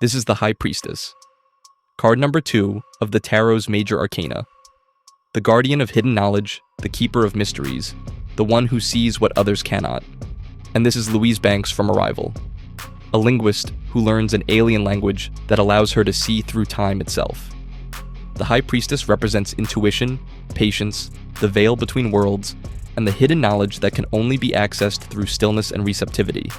This is the High Priestess, card number 2 of the Tarot's major arcana. The guardian of hidden knowledge, the keeper of mysteries, the one who sees what others cannot. And this is Louise Banks from Arrival, a linguist who learns an alien language that allows her to see through time itself. The High Priestess represents intuition, patience, the veil between worlds, and the hidden knowledge that can only be accessed through stillness and receptivity.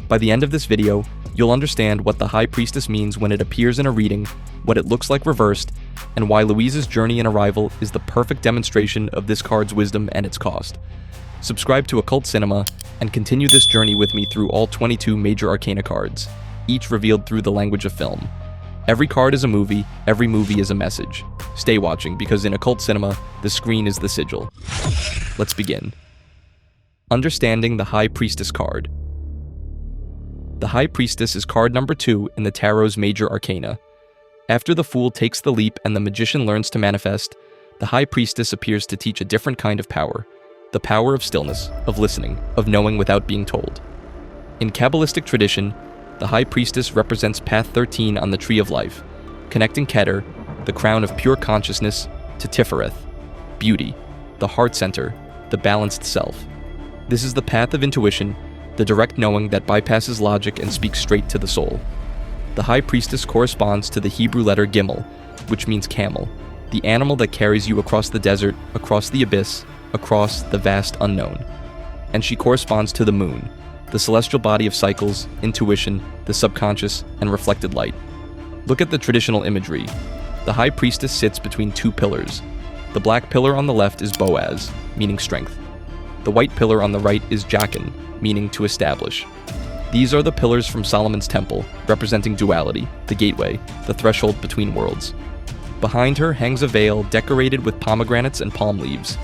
By the end of this video, you'll understand what the High Priestess means when it appears in a reading, what it looks like reversed, and why Louise's journey in Arrival is the perfect demonstration of this card's wisdom and its cost. Subscribe to Occult Cinema and continue this journey with me through all 22 major arcana cards, each revealed through the language of film. Every card is a movie, every movie is a message. Stay watching, because in Occult Cinema, the screen is the sigil. Let's begin. Understanding the High Priestess card. The High Priestess is card number 2 in the Tarot's major arcana. After the Fool takes the leap and the Magician learns to manifest, the High Priestess appears to teach a different kind of power. The power of stillness, of listening, of knowing without being told. In Kabbalistic tradition, the High Priestess represents Path 13 on the Tree of Life, connecting Keter, the crown of pure consciousness, to Tifereth, beauty, the heart center, the balanced self. This is the path of intuition, the direct knowing that bypasses logic and speaks straight to the soul. The High Priestess corresponds to the Hebrew letter Gimel, which means camel, the animal that carries you across the desert, across the abyss, across the vast unknown. And she corresponds to the moon, the celestial body of cycles, intuition, the subconscious, and reflected light. Look at the traditional imagery. The High Priestess sits between two pillars. The black pillar on the left is Boaz, meaning strength. The white pillar on the right is Jachin, meaning to establish. These are the pillars from Solomon's temple, representing duality, the gateway, the threshold between worlds. Behind her hangs a veil decorated with pomegranates and palm leaves.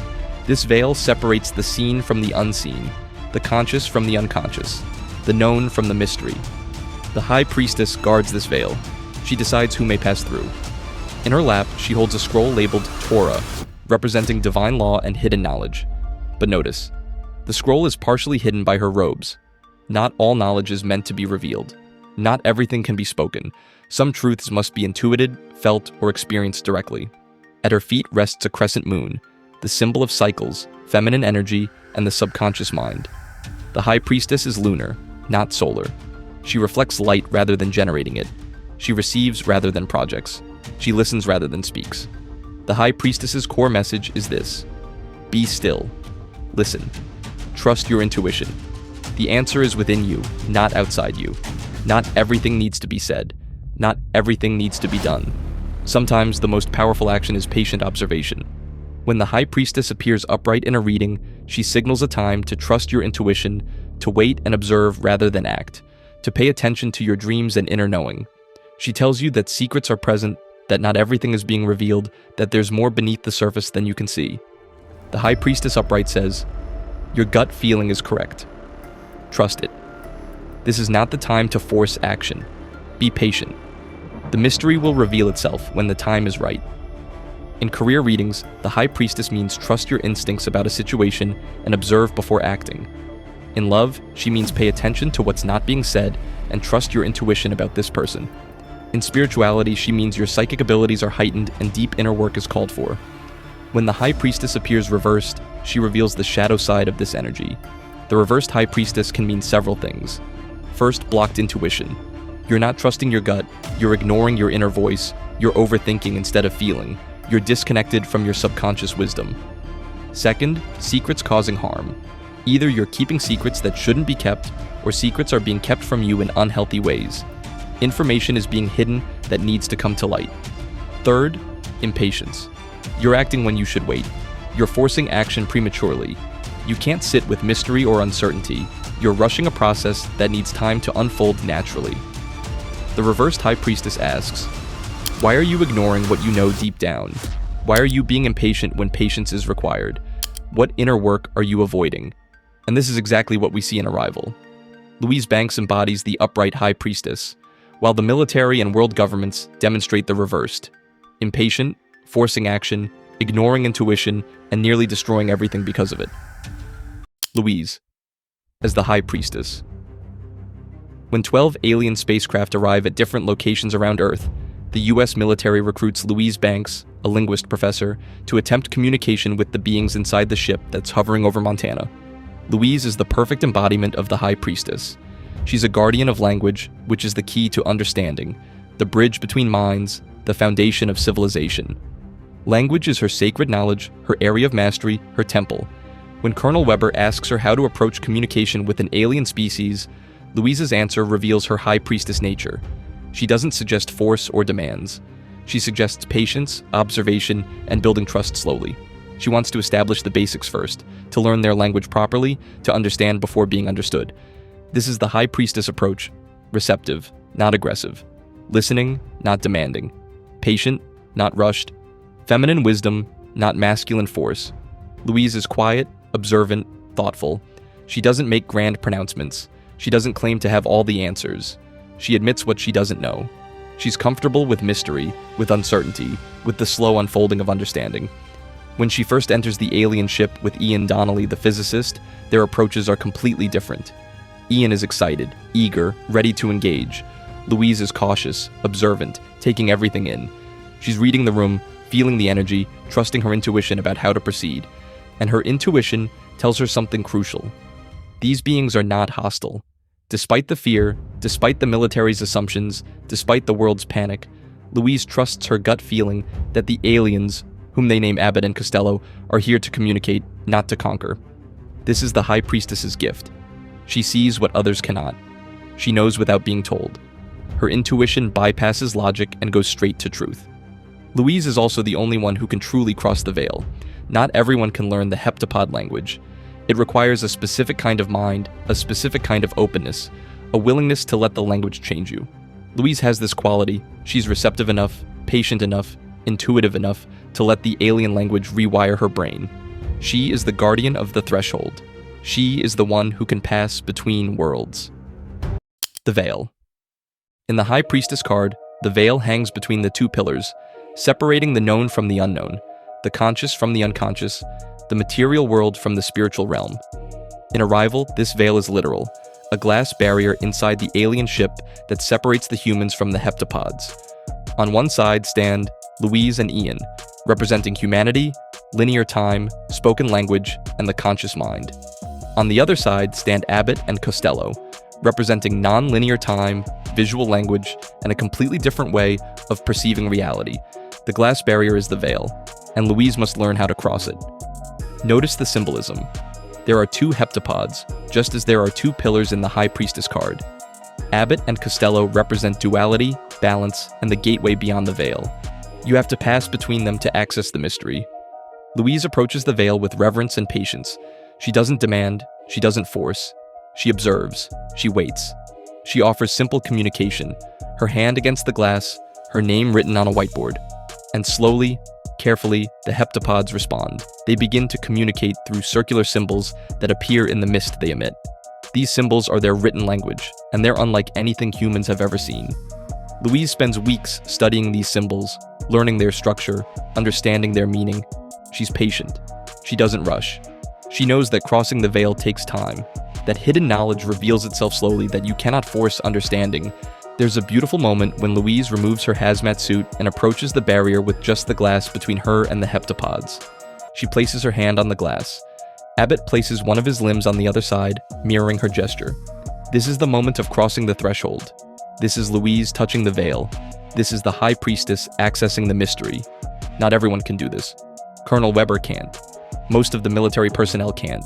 This veil separates the seen from the unseen, the conscious from the unconscious, the known from the mystery. The High Priestess guards this veil. She decides who may pass through. In her lap, she holds a scroll labeled Torah, representing divine law and hidden knowledge. But notice, the scroll is partially hidden by her robes. Not all knowledge is meant to be revealed. Not everything can be spoken. Some truths must be intuited, felt, or experienced directly. At her feet rests a crescent moon, the symbol of cycles, feminine energy, and the subconscious mind. The High Priestess is lunar, not solar. She reflects light rather than generating it. She receives rather than projects. She listens rather than speaks. The High Priestess's core message is this: be still. Listen. Trust your intuition. The answer is within you, not outside you. Not everything needs to be said. Not everything needs to be done. Sometimes the most powerful action is patient observation. When the High Priestess appears upright in a reading, she signals a time to trust your intuition, to wait and observe rather than act, to pay attention to your dreams and inner knowing. She tells you that secrets are present, that not everything is being revealed, that there's more beneath the surface than you can see. The High Priestess upright says, your gut feeling is correct. Trust it. This is not the time to force action. Be patient. The mystery will reveal itself when the time is right. In career readings, the High Priestess means trust your instincts about a situation and observe before acting. In love, she means pay attention to what's not being said and trust your intuition about this person. In spirituality, she means your psychic abilities are heightened and deep inner work is called for. When the High Priestess appears reversed, she reveals the shadow side of this energy. The reversed High Priestess can mean several things. First, blocked intuition. You're not trusting your gut, you're ignoring your inner voice, you're overthinking instead of feeling, you're disconnected from your subconscious wisdom. Second, secrets causing harm. Either you're keeping secrets that shouldn't be kept, or secrets are being kept from you in unhealthy ways. Information is being hidden that needs to come to light. Third, impatience. You're acting when you should wait. You're forcing action prematurely. You can't sit with mystery or uncertainty. You're rushing a process that needs time to unfold naturally. The reversed High Priestess asks, why are you ignoring what you know deep down? Why are you being impatient when patience is required? What inner work are you avoiding? And this is exactly what we see in Arrival. Louise Banks embodies the upright High Priestess, while the military and world governments demonstrate the reversed: impatient, forcing action, ignoring intuition, and nearly destroying everything because of it. Louise, as the High Priestess. When 12 alien spacecraft arrive at different locations around Earth, the US military recruits Louise Banks, a linguist professor, to attempt communication with the beings inside the ship that's hovering over Montana. Louise is the perfect embodiment of the High Priestess. She's a guardian of language, which is the key to understanding, the bridge between minds, the foundation of civilization. Language is her sacred knowledge, her area of mastery, her temple. When Colonel Weber asks her how to approach communication with an alien species, Louise's answer reveals her High Priestess nature. She doesn't suggest force or demands. She suggests patience, observation, and building trust slowly. She wants to establish the basics first, to learn their language properly, to understand before being understood. This is the High Priestess approach: receptive, not aggressive; listening, not demanding; patient, not rushed; feminine wisdom, not masculine force. Louise is quiet, observant, thoughtful. She doesn't make grand pronouncements. She doesn't claim to have all the answers. She admits what she doesn't know. She's comfortable with mystery, with uncertainty, with the slow unfolding of understanding. When she first enters the alien ship with Ian Donnelly, the physicist, their approaches are completely different. Ian is excited, eager, ready to engage. Louise is cautious, observant, taking everything in. She's reading the room, feeling the energy, trusting her intuition about how to proceed. And her intuition tells her something crucial. These beings are not hostile. Despite the fear, despite the military's assumptions, despite the world's panic, Louise trusts her gut feeling that the aliens, whom they name Abbott and Costello, are here to communicate, not to conquer. This is the High Priestess's gift. She sees what others cannot. She knows without being told. Her intuition bypasses logic and goes straight to truth. Louise is also the only one who can truly cross the veil. Not everyone can learn the heptapod language. It requires a specific kind of mind, a specific kind of openness, a willingness to let the language change you. Louise has this quality. She's receptive enough, patient enough, intuitive enough to let the alien language rewire her brain. She is the guardian of the threshold. She is the one who can pass between worlds. The veil. In the High Priestess card, the veil hangs between the two pillars, separating the known from the unknown, the conscious from the unconscious, the material world from the spiritual realm. In Arrival, this veil is literal, a glass barrier inside the alien ship that separates the humans from the heptapods. On one side stand Louise and Ian, representing humanity, linear time, spoken language, and the conscious mind. On the other side stand Abbott and Costello, representing non-linear time, visual language, and a completely different way of perceiving reality. The glass barrier is the veil, and Louise must learn how to cross it. Notice the symbolism. There are two heptapods, just as there are two pillars in the High Priestess card. Abbott and Costello represent duality, balance, and the gateway beyond the veil. You have to pass between them to access the mystery. Louise approaches the veil with reverence and patience. She doesn't demand, she doesn't force. She observes, she waits. She offers simple communication, her hand against the glass, her name written on a whiteboard. And slowly, carefully, the heptapods respond. They begin to communicate through circular symbols that appear in the mist they emit. These symbols are their written language, and they're unlike anything humans have ever seen. Louise spends weeks studying these symbols, learning their structure, understanding their meaning. She's patient. She doesn't rush. She knows that crossing the veil takes time, that hidden knowledge reveals itself slowly, that you cannot force understanding. There's a beautiful moment when Louise removes her hazmat suit and approaches the barrier with just the glass between her and the heptapods. She places her hand on the glass. Abbott places one of his limbs on the other side, mirroring her gesture. This is the moment of crossing the threshold. This is Louise touching the veil. This is the High Priestess accessing the mystery. Not everyone can do this. Colonel Weber can't. Most of the military personnel can't.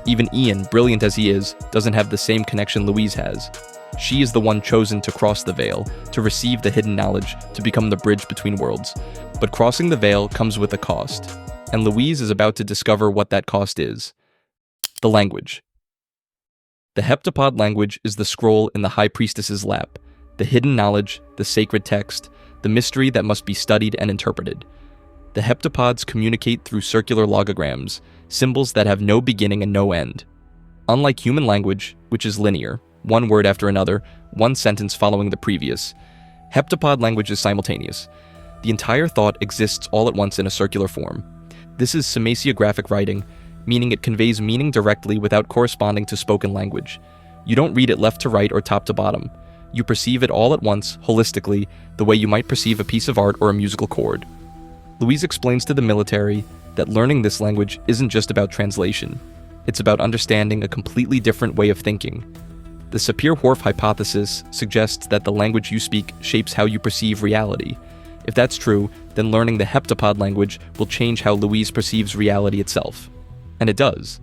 Even Ian, brilliant as he is, doesn't have the same connection Louise has. She is the one chosen to cross the veil, to receive the hidden knowledge, to become the bridge between worlds. But crossing the veil comes with a cost, and Louise is about to discover what that cost is. The language. The heptapod language is the scroll in the High Priestess's lap, the hidden knowledge, the sacred text, the mystery that must be studied and interpreted. The heptapods communicate through circular logograms, symbols that have no beginning and no end. Unlike human language, which is linear, one word after another, one sentence following the previous, heptapod language is simultaneous. The entire thought exists all at once in a circular form. This is semasiographic writing, meaning it conveys meaning directly without corresponding to spoken language. You don't read it left to right or top to bottom. You perceive it all at once, holistically, the way you might perceive a piece of art or a musical chord. Louise explains to the military that learning this language isn't just about translation. It's about understanding a completely different way of thinking. The Sapir-Whorf hypothesis suggests that the language you speak shapes how you perceive reality. If that's true, then learning the heptapod language will change how Louise perceives reality itself. And it does.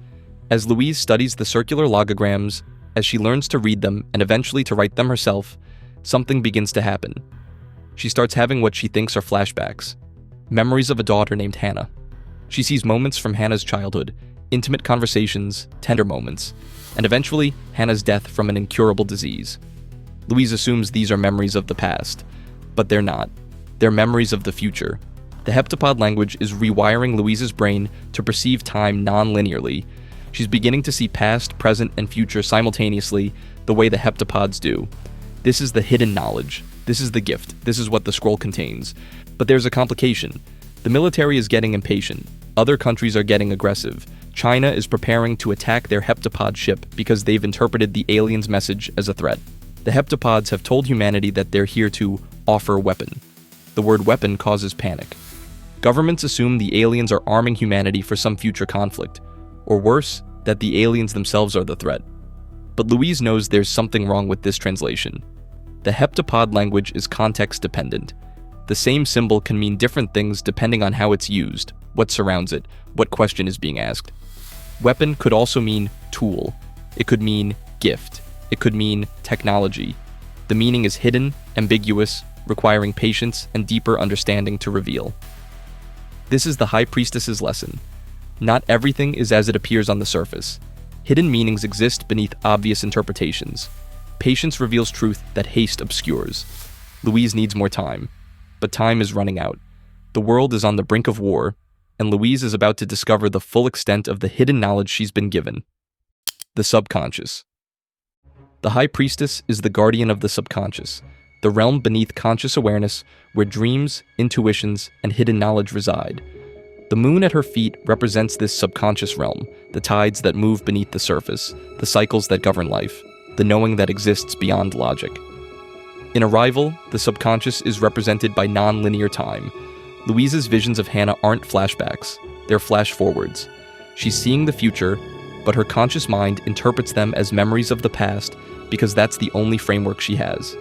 As Louise studies the circular logograms, as she learns to read them and eventually to write them herself, something begins to happen. She starts having what she thinks are flashbacks, memories of a daughter named Hannah. She sees moments from Hannah's childhood, intimate conversations, tender moments, and eventually Hannah's death from an incurable disease. Louise assumes these are memories of the past, but they're not. They're memories of the future. The heptapod language is rewiring Louise's brain to perceive time non-linearly. She's beginning to see past, present, and future simultaneously the way the heptapods do. This is the hidden knowledge. This is the gift. This is what the scroll contains. But there's a complication. The military is getting impatient. Other countries are getting aggressive. China is preparing to attack their heptapod ship because they've interpreted the aliens' message as a threat. The heptapods have told humanity that they're here to offer a weapon. The word weapon causes panic. Governments assume the aliens are arming humanity for some future conflict, or worse, that the aliens themselves are the threat. But Louise knows there's something wrong with this translation. The heptapod language is context-dependent. The same symbol can mean different things depending on how it's used, what surrounds it, what question is being asked. Weapon could also mean tool. It could mean gift. It could mean technology. The meaning is hidden, ambiguous, requiring patience and deeper understanding to reveal. This is the High Priestess's lesson. Not everything is as it appears on the surface. Hidden meanings exist beneath obvious interpretations. Patience reveals truth that haste obscures. Louise needs more time, but time is running out. The world is on the brink of war, and Louise is about to discover the full extent of the hidden knowledge she's been given. The subconscious. The High Priestess is the guardian of the subconscious, the realm beneath conscious awareness where dreams, intuitions, and hidden knowledge reside. The moon at her feet represents this subconscious realm, the tides that move beneath the surface, the cycles that govern life, the knowing that exists beyond logic. In Arrival, the subconscious is represented by non-linear time. Louise's visions of Hannah aren't flashbacks, they're flash-forwards. She's seeing the future, but her conscious mind interprets them as memories of the past because that's the only framework she has.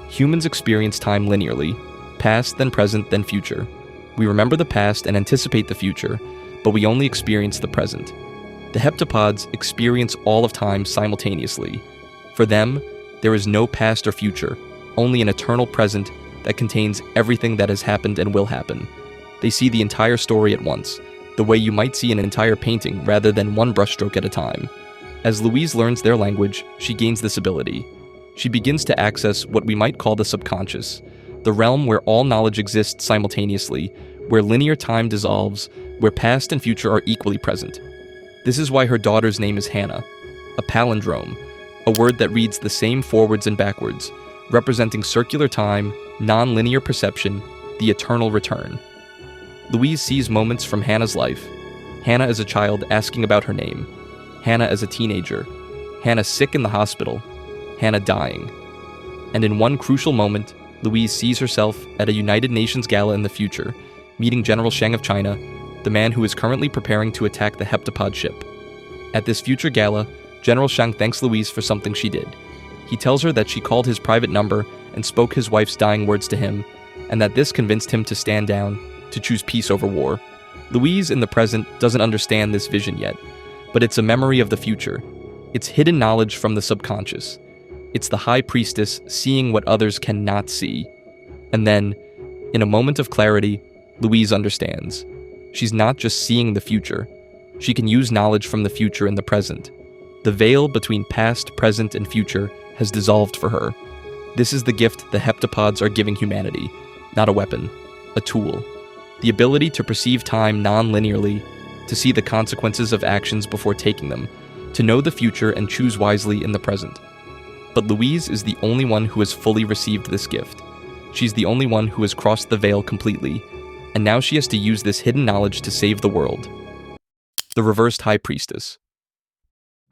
Humans experience time linearly, past, then present, then future. We remember the past and anticipate the future, but we only experience the present. The heptapods experience all of time simultaneously. For them, there is no past or future, only an eternal present that contains everything that has happened and will happen. They see the entire story at once, the way you might see an entire painting rather than one brushstroke at a time. As Louise learns their language, she gains this ability. She begins to access what we might call the subconscious, the realm where all knowledge exists simultaneously, where linear time dissolves, where past and future are equally present. This is why her daughter's name is Hannah, a palindrome, a word that reads the same forwards and backwards, representing circular time, non-linear perception, the eternal return. Louise sees moments from Hannah's life. Hannah as a child asking about her name. Hannah as a teenager. Hannah sick in the hospital. Hannah dying. And in one crucial moment, Louise sees herself at a United Nations gala in the future, meeting General Sheng of China, the man who is currently preparing to attack the heptapod ship. At this future gala, General Sheng thanks Louise for something she did. He tells her that she called his private number and spoke his wife's dying words to him, and that this convinced him to stand down, to choose peace over war. Louise, in the present, doesn't understand this vision yet, but it's a memory of the future. It's hidden knowledge from the subconscious. It's the High Priestess seeing what others cannot see. And then, in a moment of clarity, Louise understands. She's not just seeing the future. She can use knowledge from the future in the present. The veil between past, present, and future has dissolved for her. This is the gift the heptapods are giving humanity, not a weapon, a tool. The ability to perceive time non-linearly, to see the consequences of actions before taking them, to know the future and choose wisely in the present. But Louise is the only one who has fully received this gift. She's the only one who has crossed the veil completely, and now she has to use this hidden knowledge to save the world. The reversed High Priestess.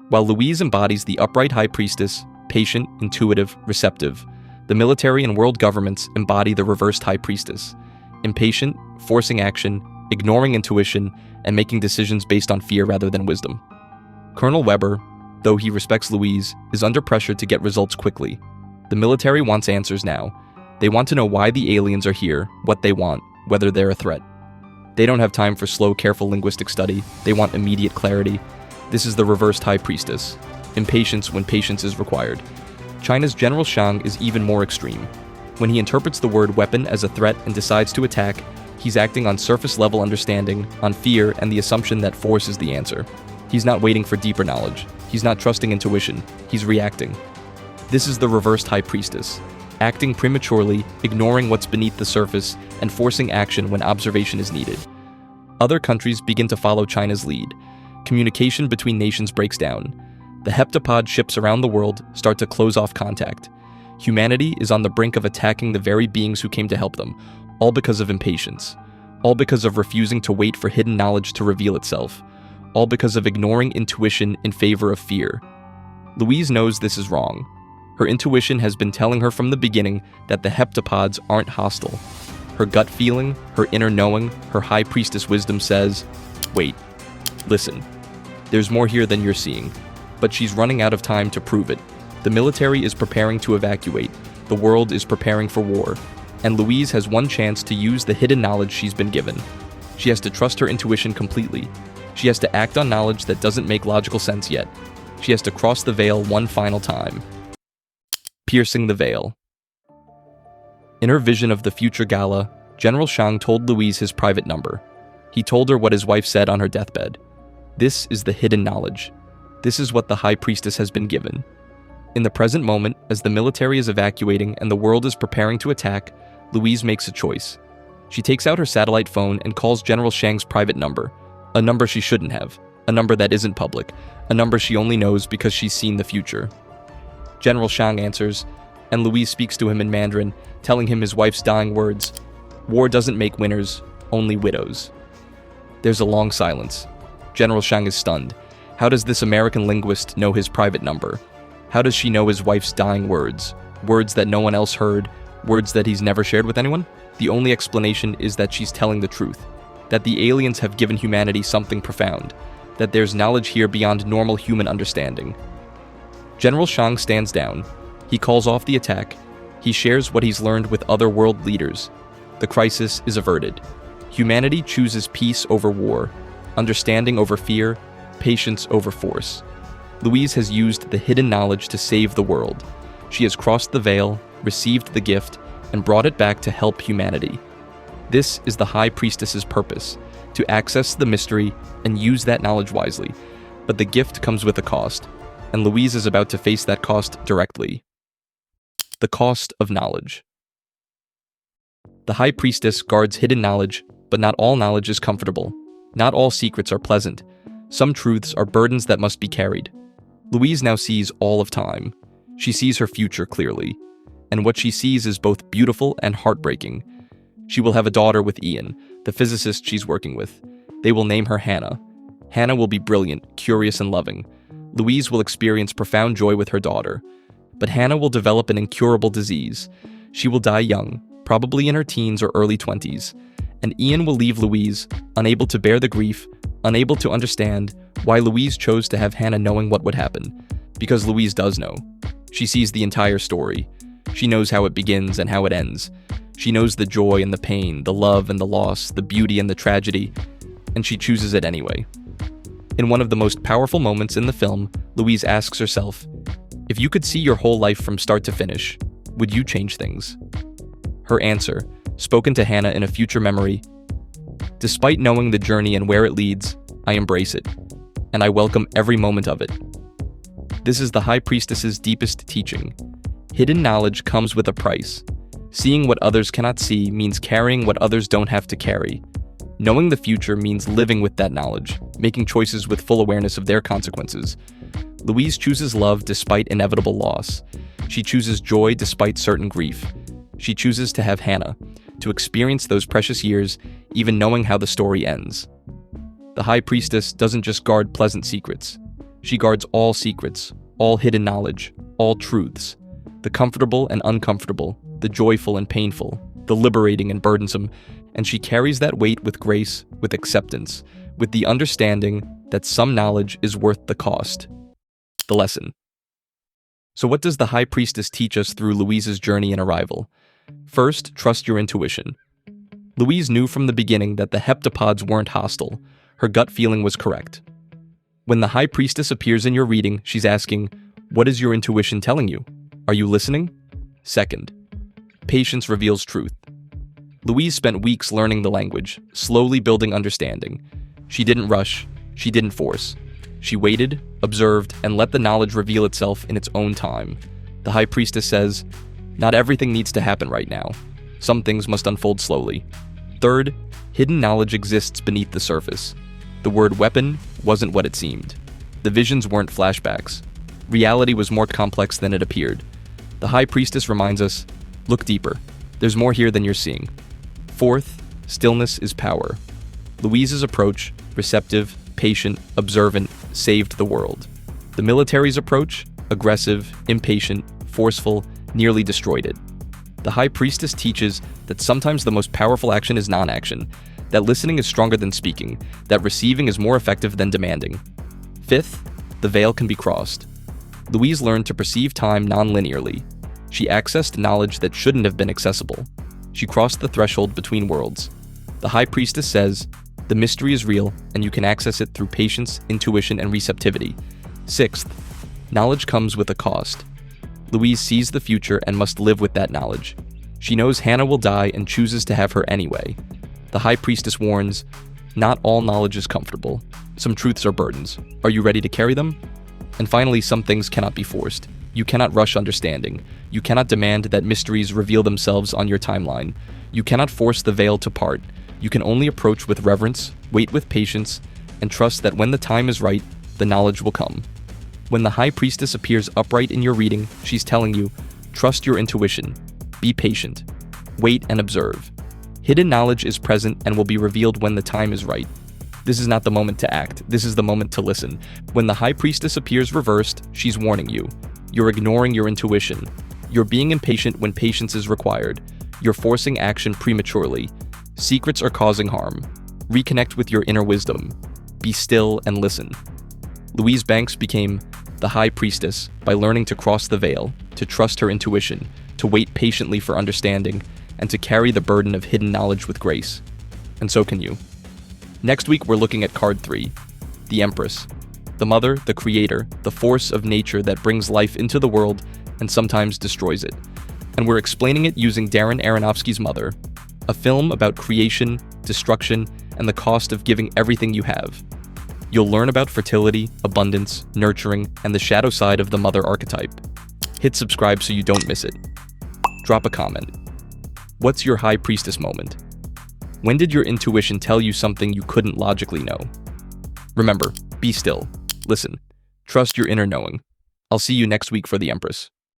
While Louise embodies the upright High Priestess, patient, intuitive, receptive, the military and world governments embody the reversed High Priestess, impatient, forcing action, ignoring intuition, and making decisions based on fear rather than wisdom. Colonel Weber, though he respects Louise, is under pressure to get results quickly. The military wants answers now. They want to know why the aliens are here, what they want, whether they're a threat. They don't have time for slow, careful linguistic study. They want immediate clarity. This is the reversed High Priestess. Impatience when patience is required. China's General Shang is even more extreme. When he interprets the word weapon as a threat and decides to attack, he's acting on surface-level understanding, on fear, and the assumption that force is the answer. He's not waiting for deeper knowledge. He's not trusting intuition. He's reacting. This is the reversed High Priestess, acting prematurely, ignoring what's beneath the surface, and forcing action when observation is needed. Other countries begin to follow China's lead. Communication between nations breaks down. The heptapod ships around the world start to close off contact. Humanity is on the brink of attacking the very beings who came to help them, all because of impatience, all because of refusing to wait for hidden knowledge to reveal itself, all because of ignoring intuition in favor of fear. Louise knows this is wrong. Her intuition has been telling her from the beginning that the heptapods aren't hostile. Her gut feeling, her inner knowing, her High Priestess wisdom says, wait, listen, there's more here than you're seeing. But she's running out of time to prove it. The military is preparing to evacuate. The world is preparing for war. And Louise has one chance to use the hidden knowledge she's been given. She has to trust her intuition completely. She has to act on knowledge that doesn't make logical sense yet. She has to cross the veil one final time. Piercing the veil. In her vision of the future gala, General Shang told Louise his private number. He told her what his wife said on her deathbed. This is the hidden knowledge. This is what the High Priestess has been given. In the present moment, as the military is evacuating and the world is preparing to attack, Louise makes a choice. She takes out her satellite phone and calls General Shang's private number, a number she shouldn't have, a number that isn't public, a number she only knows because she's seen the future. General Shang answers, and Louise speaks to him in Mandarin, telling him his wife's dying words, "War doesn't make winners, only widows." There's a long silence. General Shang is stunned. How does this American linguist know his private number? How does she know his wife's dying words? Words that no one else heard? Words that he's never shared with anyone? The only explanation is that she's telling the truth. That the aliens have given humanity something profound. That there's knowledge here beyond normal human understanding. General Shang stands down. He calls off the attack. He shares what he's learned with other world leaders. The crisis is averted. Humanity chooses peace over war, understanding over fear, patience over force. Louise has used the hidden knowledge to save the world. She has crossed the veil, received the gift, and brought it back to help humanity. This is the High Priestess's purpose, to access the mystery and use that knowledge wisely. But the gift comes with a cost, and Louise is about to face that cost directly. The cost of knowledge. The High Priestess guards hidden knowledge, but not all knowledge is comfortable. Not all secrets are pleasant. Some truths are burdens that must be carried. Louise now sees all of time. She sees her future clearly. And what she sees is both beautiful and heartbreaking. She will have a daughter with Ian, the physicist she's working with. They will name her Hannah. Hannah will be brilliant, curious, and loving. Louise will experience profound joy with her daughter. But Hannah will develop an incurable disease. She will die young, probably in her teens or early 20s. And Ian will leave Louise, unable to bear the grief, unable to understand why Louise chose to have Hannah knowing what would happen. Because Louise does know. She sees the entire story. She knows how it begins and how it ends. She knows the joy and the pain, the love and the loss, the beauty and the tragedy, and she chooses it anyway. In one of the most powerful moments in the film, Louise asks herself, if you could see your whole life from start to finish, would you change things? Her answer, spoken to Hannah in a future memory, despite knowing the journey and where it leads, I embrace it, and I welcome every moment of it. This is the High Priestess's deepest teaching. Hidden knowledge comes with a price. Seeing what others cannot see means carrying what others don't have to carry. Knowing the future means living with that knowledge, making choices with full awareness of their consequences. Louise chooses love despite inevitable loss. She chooses joy despite certain grief. She chooses to have Hannah, to experience those precious years, even knowing how the story ends. The High Priestess doesn't just guard pleasant secrets. She guards all secrets, all hidden knowledge, all truths, the comfortable and uncomfortable, the joyful and painful, the liberating and burdensome, and she carries that weight with grace, with acceptance, with the understanding that some knowledge is worth the cost. The lesson. So what does the High Priestess teach us through Louise's journey and arrival? First, trust your intuition. Louise knew from the beginning that the heptapods weren't hostile. Her gut feeling was correct. When the High Priestess appears in your reading, she's asking, what is your intuition telling you? Are you listening? Second, patience reveals truth. Louise spent weeks learning the language, slowly building understanding. She didn't rush, she didn't force. She waited, observed, and let the knowledge reveal itself in its own time. The High Priestess says, not everything needs to happen right now. Some things must unfold slowly. Third, hidden knowledge exists beneath the surface. The word weapon wasn't what it seemed. The visions weren't flashbacks. Reality was more complex than it appeared. The High Priestess reminds us, look deeper. There's more here than you're seeing. Fourth, stillness is power. Louise's approach, receptive, patient, observant, saved the world. The military's approach, aggressive, impatient, forceful, nearly destroyed it. The High Priestess teaches that sometimes the most powerful action is non-action, that listening is stronger than speaking, that receiving is more effective than demanding. Fifth, the veil can be crossed. Louise learned to perceive time non-linearly. She accessed knowledge that shouldn't have been accessible. She crossed the threshold between worlds. The High Priestess says, the mystery is real, and you can access it through patience, intuition, and receptivity. Sixth, knowledge comes with a cost. Louise sees the future and must live with that knowledge. She knows Hannah will die and chooses to have her anyway. The High Priestess warns, not all knowledge is comfortable. Some truths are burdens. Are you ready to carry them? And finally, some things cannot be forced. You cannot rush understanding. You cannot demand that mysteries reveal themselves on your timeline. You cannot force the veil to part. You can only approach with reverence, wait with patience, and trust that when the time is right, the knowledge will come. When the High Priestess appears upright in your reading, she's telling you, trust your intuition, be patient, wait and observe. Hidden knowledge is present and will be revealed when the time is right. This is not the moment to act, this is the moment to listen. When the High Priestess appears reversed, she's warning you. You're ignoring your intuition. You're being impatient when patience is required. You're forcing action prematurely. Secrets are causing harm. Reconnect with your inner wisdom. Be still and listen. Louise Banks became the High Priestess by learning to cross the veil, to trust her intuition, to wait patiently for understanding, and to carry the burden of hidden knowledge with grace. And so can you. Next week, we're looking at card 3, the Empress. The mother, the creator, the force of nature that brings life into the world and sometimes destroys it. And we're explaining it using Darren Aronofsky's Mother, a film about creation, destruction, and the cost of giving everything you have. You'll learn about fertility, abundance, nurturing, and the shadow side of the mother archetype. Hit subscribe so you don't miss it. Drop a comment. What's your High Priestess moment? When did your intuition tell you something you couldn't logically know? Remember, be still, listen, trust your inner knowing. I'll see you next week for the Empress.